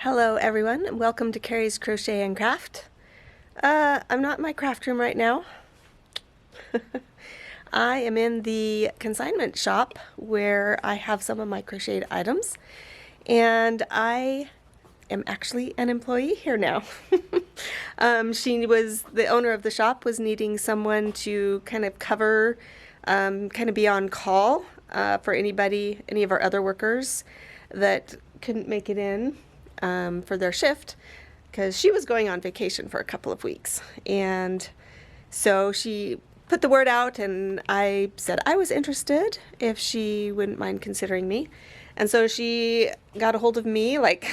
Hello everyone, and welcome to Carrie's Crochet and Craft. I'm not in my craft room right now. I am in the consignment shop where I have some of my crocheted items, and I am actually an employee here now. The owner of the shop was needing someone to kind of cover, kind of be on call for any of our other workers that couldn't make it in for their shift, because she was going on vacation for a couple of weeks. And so she put the word out, and I said I was interested if she wouldn't mind considering me. And so she got a hold of me like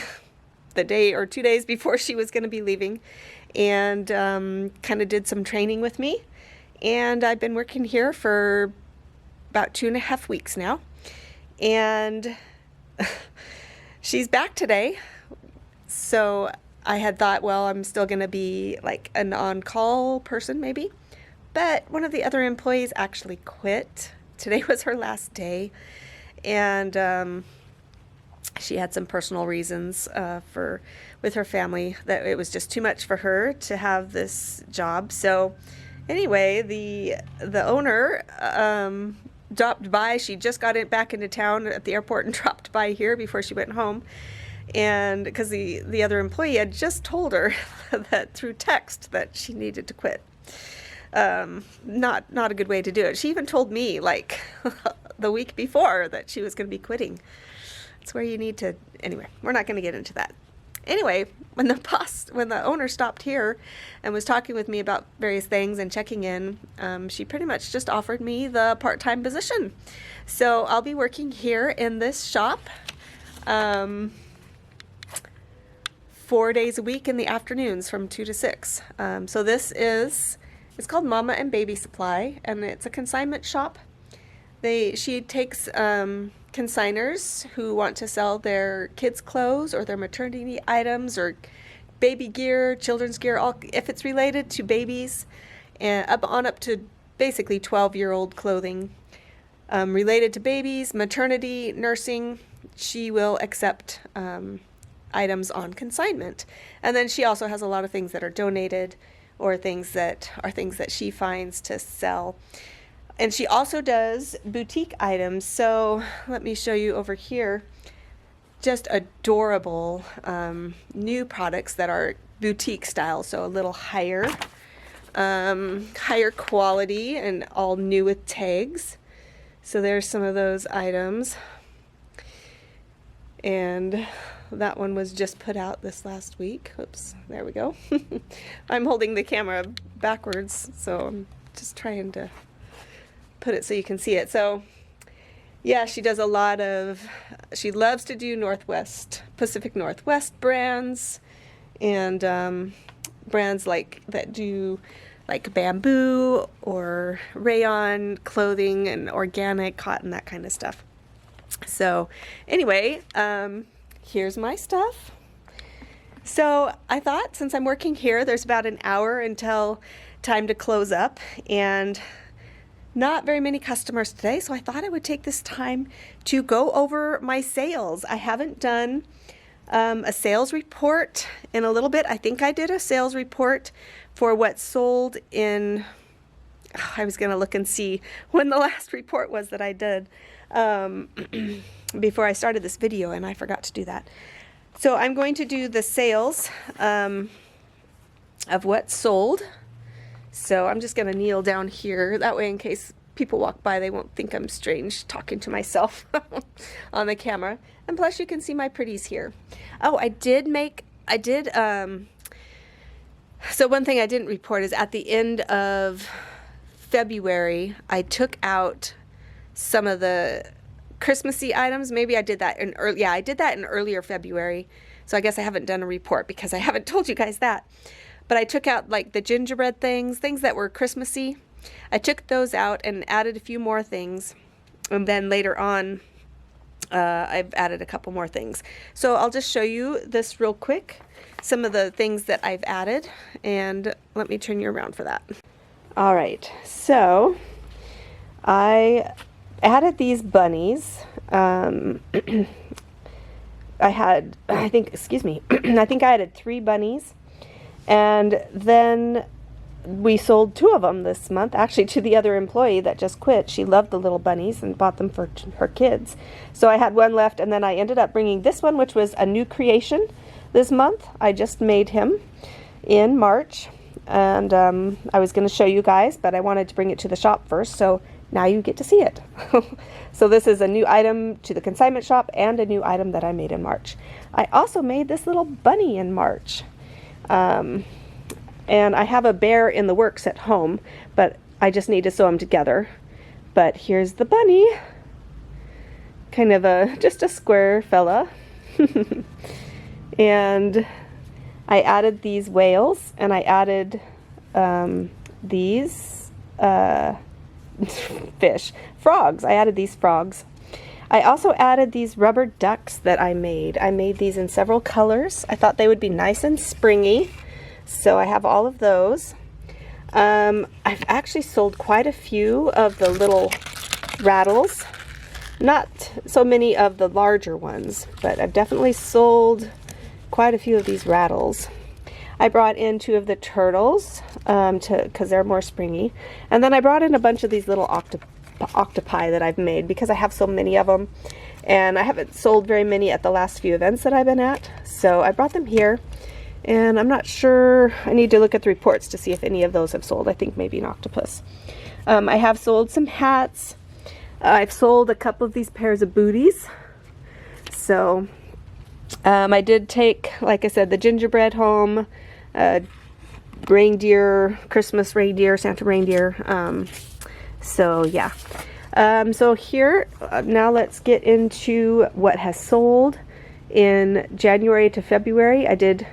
the day or 2 days before she was going to be leaving, and kind of did some training with me. And I've been working here for about 2.5 weeks now. And she's back today. So I had thought, well, I'm still going to be like an on-call person maybe. But one of the other employees actually quit. Today was her last day. And she had some personal reasons with her family that it was just too much for her to have this job. So anyway, the owner dropped by. She just got back into town at the airport and dropped by here before she went home. And because the other employee had just told her that through text that she needed to quit. Not a good way to do it. She even told me like the week before that she was going to be quitting. It's where you need to, anyway, we're not going to get into that. Anyway, when the owner stopped here and was talking with me about various things and checking in, she pretty much just offered me the part-time position. So I'll be working here in this shop 4 days a week in the afternoons from 2 to 6. So it's called Mama and Baby Supply, and it's a consignment shop. She takes consigners who want to sell their kids' clothes or their maternity items or baby gear, children's gear, all if it's related to babies, and up to basically 12-year-old clothing related to babies, maternity, nursing. She will accept items on consignment. And then she also has a lot of things that are donated or things that she finds to sell. And she also does boutique items. So let me show you over here just adorable new products that are boutique style, so a little higher quality and all new with tags. So there's some of those items. And that one was just put out this last week. Oops, there we go. I'm holding the camera backwards, so I'm just trying to put it so you can see it. So yeah, she does she loves to do Pacific Northwest brands, and brands that do like bamboo or rayon clothing and organic cotton, that kind of stuff. So anyway, here's my stuff. So I thought, since I'm working here, there's about an hour until time to close up, and not very many customers today, so I thought I would take this time to go over my sales. I haven't done a sales report in a little bit. I think I did a sales report for what sold in, I was going to look and see when the last report was that I did before I started this video, and I forgot to do that. So I'm going to do the sales of what sold. So I'm just going to kneel down here. That way, in case people walk by, they won't think I'm strange talking to myself on the camera. And plus, you can see my pretties here. Oh, so one thing I didn't report is at the end of February, I took out some of the Christmassy items. Maybe I did that I did that in earlier February. So I guess I haven't done a report because I haven't told you guys that. But I took out like the gingerbread things that were Christmassy. I took those out and added a few more things. And then later on, I've added a couple more things. So I'll just show you this real quick, some of the things that I've added. And let me turn you around for that. All right, so I added these bunnies. I had, I think, excuse me, I think I added 3 bunnies, and then we sold 2 of them this month, actually, to the other employee that just quit. She loved the little bunnies and bought them for her kids. So I had 1 left, and then I ended up bringing this one, which was a new creation this month. I just made him in March, and I was going to show you guys, but I wanted to bring it to the shop first, so now you get to see it. So this is a new item to the consignment shop and a new item that I made in March. I also made this little bunny in March. And I have a bear in the works at home, but I just need to sew them together. But here's the bunny. Kind of just a square fella. And I added these whales, and I added these frogs. I added these frogs. I also added these rubber ducks that I made. I made these in several colors. I thought they would be nice and springy, so I have all of those. I've actually sold quite a few of the little rattles. Not so many of the larger ones, but I've definitely sold quite a few of these rattles. I brought in 2 of the turtles because they're more springy. And then I brought in a bunch of these little octopi that I've made because I have so many of them. And I haven't sold very many at the last few events that I've been at. So I brought them here. And I'm not sure. I need to look at the reports to see if any of those have sold. I think maybe an octopus. I have sold some hats. I've sold a couple of these pairs of booties. So I did take, like I said, the gingerbread home, reindeer, Christmas reindeer, Santa reindeer. So yeah. So here, now let's get into what has sold in January to February. I did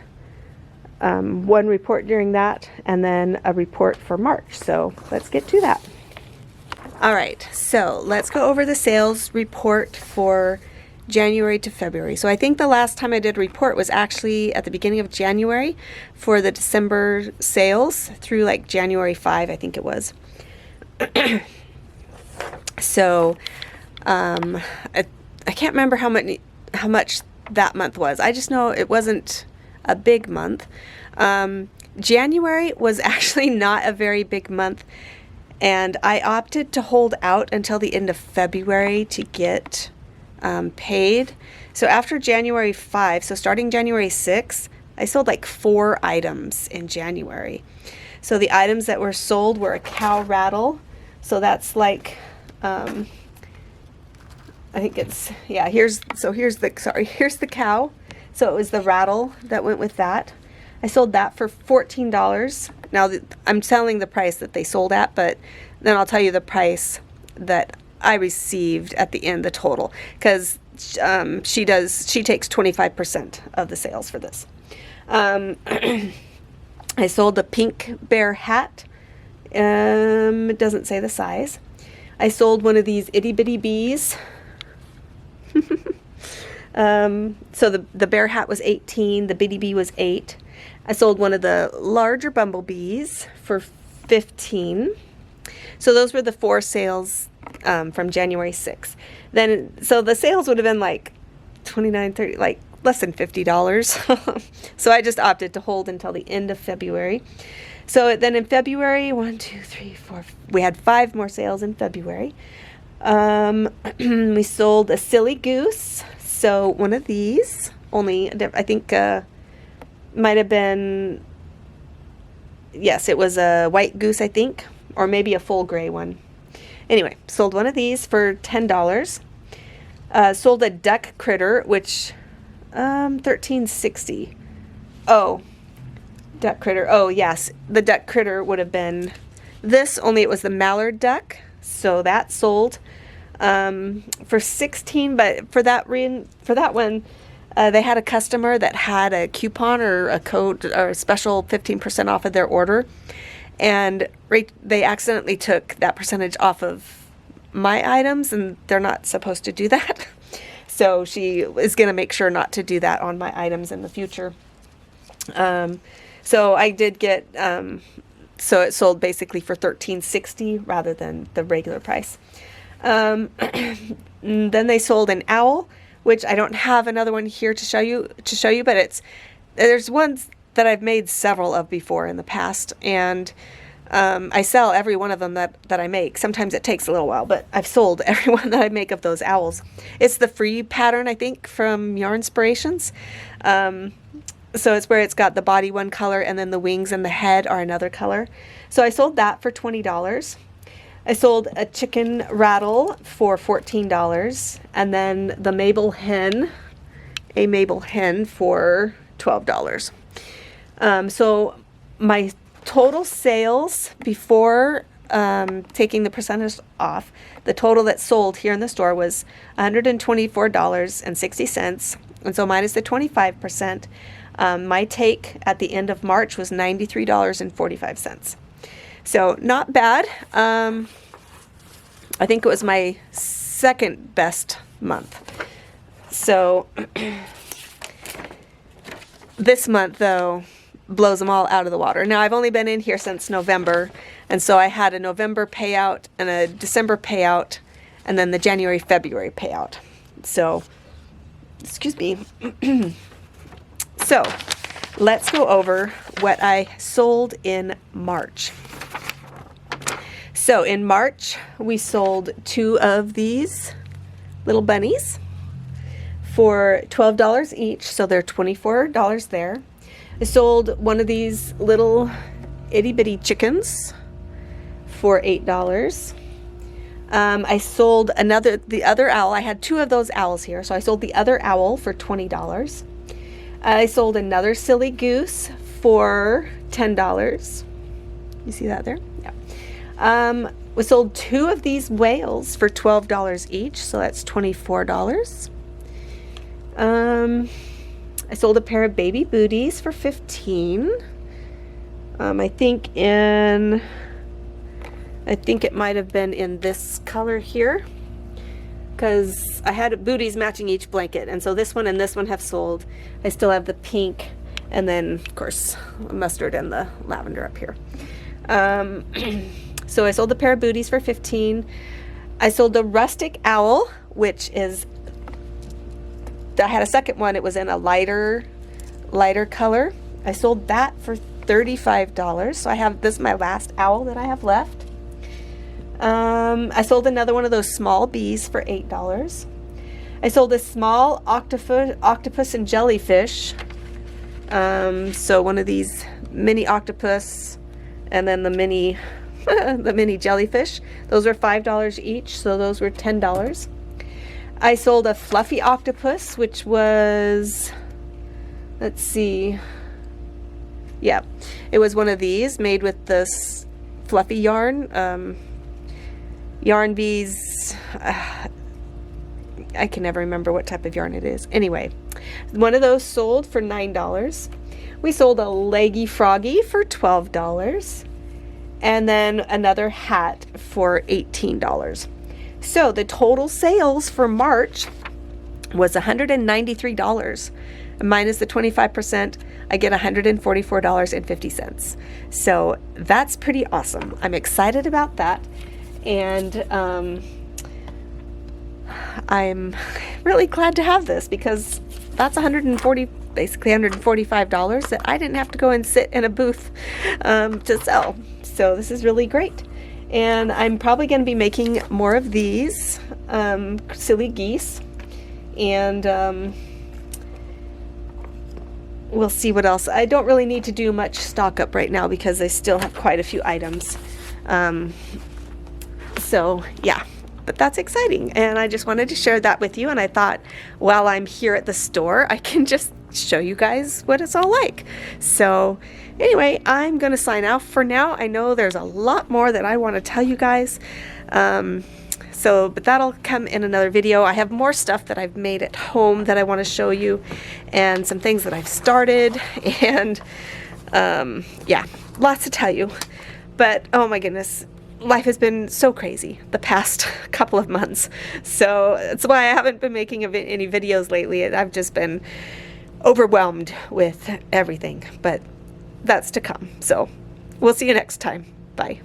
1 report during that, and then a report for March. So let's get to that. All right, so let's go over the sales report for January to February. So I think the last time I did a report was actually at the beginning of January for the December sales through like January 5, I think it was. So I can't remember how much that month was. I just know it wasn't a big month. January was actually not a very big month, and I opted to hold out until the end of February to get paid. So after January 5, so starting January 6, I sold like 4 items in January. So the items that were sold were a cow rattle. So that's like, I think it's, yeah, here's the cow. So it was the rattle that went with that. I sold that for $14. Now I'm selling the price that they sold at, but then I'll tell you the price that I received at the end, the total, because she takes 25% of the sales for this. I sold a pink bear hat. It doesn't say the size. I sold one of these itty bitty bees. So the bear hat was $18, the bitty bee was $8. I sold one of the larger bumblebees for $15. So those were the 4 sales from January 6th. Then, so the sales would have been like $29, $30, like less than $50. So I just opted to hold until the end of February. So then in February, 1, 2, 3, 4, we had 5 more sales in February. We sold a silly goose. So one of these, only, I think, might have been, yes, it was a white goose, I think, or maybe a full gray one. Anyway, sold one of these for $10. Sold a duck critter, which, $13.60. Oh, duck critter. Oh, yes, the duck critter would have been this, only it was the mallard duck. So that sold for $16, but for that one, they had a customer that had a coupon or a code or a special 15% off of their order, and they accidentally took that percentage off of my items, and they're not supposed to do that. So she is going to make sure not to do that on my items in the future. So I did get, so it sold basically for $13.60 rather than the regular price. Then they sold an owl, which I don't have another one here to show you, but there's ones that I've made several of before in the past, and I sell every one of them that I make. Sometimes it takes a little while, but I've sold every one that I make of those owls. It's the free pattern, I think, from Yarnspirations. So it's where it's got the body one color and then the wings and the head are another color. So I sold that for $20. I sold a chicken rattle for $14, and then the Mabel hen, a Mabel hen for $12. So my total sales before taking the percentage off, the total that sold here in the store was $124.60, and so minus the 25%, my take at the end of March was $93.45. So not bad. I think it was my second best month. So this month, though, blows them all out of the water. Now, I've only been in here since November, and so I had a November payout and a December payout, and then the January, February payout. So, excuse me. So, let's go over what I sold in March. So, in March, we sold 2 of these little bunnies for $12 each, so they're $24 there. I sold one of these little itty-bitty chickens for $8. I sold the other owl. I had 2 of those owls here, so I sold the other owl for $20. I sold another silly goose for $10. You see that there? Yeah. We sold 2 of these whales for $12 each, so that's $24. I sold a pair of baby booties for $15. I think it might have been in this color here, because I had booties matching each blanket, and so this one and this one have sold. I still have the pink, and then of course mustard and the lavender up here. So I sold the pair of booties for $15. I sold the rustic owl, which is, I had a second one. It was in a lighter color. I sold that for $35. So I have, this is my last owl that I have left. I sold another one of those small bees for $8. I sold a small octopus and jellyfish. So one of these mini octopus and then the mini the mini jellyfish. Those were $5 each, so those were $10. I sold a fluffy octopus, which was, let's see, yeah, it was one of these made with this fluffy yarn. Yarn bees, I can never remember what type of yarn it is. Anyway, one of those sold for $9. We sold a leggy froggy for $12. And then another hat for $18. So the total sales for March was $193. Minus the 25%, I get $144.50. So that's pretty awesome. I'm excited about that. And I'm really glad to have this, because that's basically $145 that I didn't have to go and sit in a booth to sell. So this is really great. And I'm probably going to be making more of these silly geese. And we'll see what else. I don't really need to do much stock up right now because I still have quite a few items. So yeah, but that's exciting. And I just wanted to share that with you. And I thought while I'm here at the store, I can just show you guys what it's all like. So anyway, I'm going to sign off for now. I know there's a lot more that I want to tell you guys. But that'll come in another video. I have more stuff that I've made at home that I want to show you, and some things that I've started, and yeah, lots to tell you. But oh my goodness, life has been so crazy the past couple of months. So that's why I haven't been making any videos lately. I've just been overwhelmed with everything, but that's to come. So we'll see you next time. Bye.